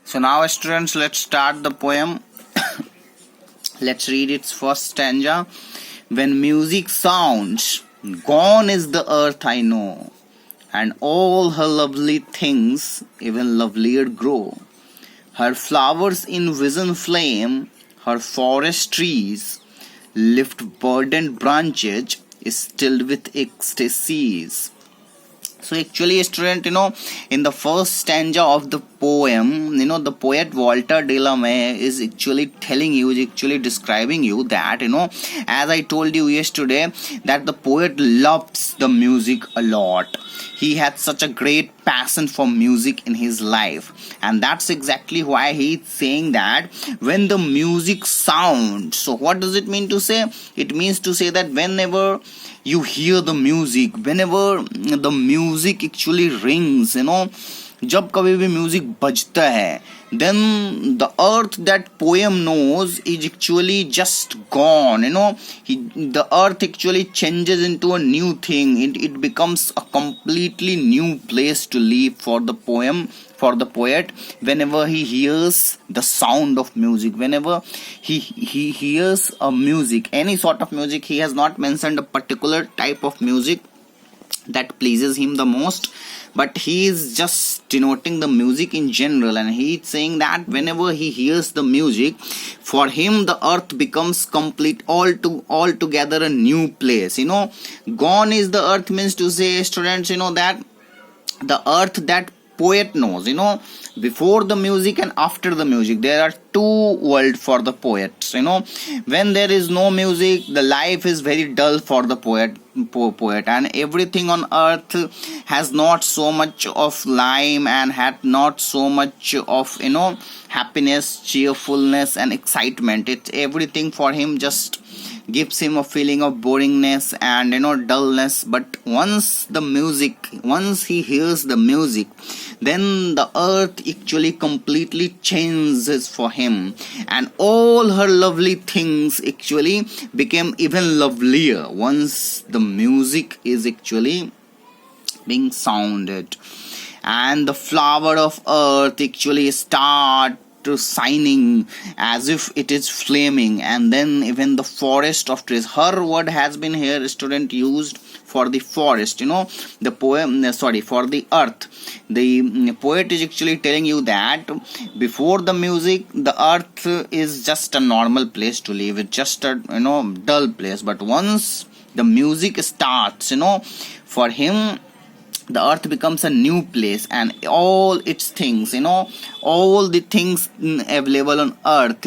So now, students, let's start the poem. Let's read its first stanza. When music sounds, gone is the earth I know, and all her lovely things even lovelier grow. Her flowers in vision flame, her forest trees lift burdened branches, stilled with ecstasies. So actually, student, in the first stanza of the poem, the poet Walter de la Mare is actually telling you, is actually describing you that, as I told you yesterday, that the poet loves the music a lot. He had such a great passion for music in his life, and that's exactly why he's saying that when the music sounds. So what does it mean to say? It means to say that whenever you hear the music, whenever the music actually rings, जब कभी भी music बजता है, then the earth that poem knows is actually just gone. The earth actually changes into a new thing. It becomes a completely new place to live for the poem, for the poet, whenever he hears the sound of music, whenever he hears a music, any sort of music. He has not mentioned a particular type of music that pleases him the most, but he is just denoting the music in general, and he is saying that whenever he hears the music, for him the earth becomes complete, altogether a new place. Gone is the earth means to say, students, that the earth that poet knows, before the music and after the music, there are two worlds for the poets. When there is no music, the life is very dull for the poet, and everything on earth has not so much of lime and had not so much of happiness, cheerfulness and excitement. It's everything for him just gives him a feeling of boringness and dullness. But once he hears the music, then the earth actually completely changes for him, and all her lovely things actually became even lovelier once the music is actually being sounded, and the flower of earth actually start to shining as if it is flaming, and then even the forest of trees. Her word has been here, student, used for the forest. The poem, sorry, for the earth. The poet is actually telling you that before the music, the earth is just a normal place to live. It's just a dull place. But once the music starts, for him the earth becomes a new place, and all its things, all the things available on earth,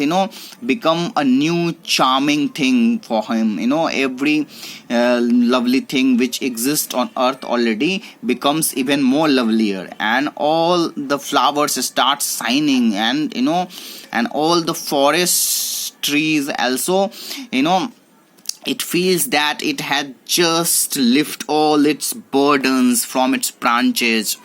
become a new charming thing for him. Every lovely thing which exists on earth already becomes even more lovelier, and all the flowers start shining, and and all the forest trees also, it feels that it had just lift all its burdens from its branches,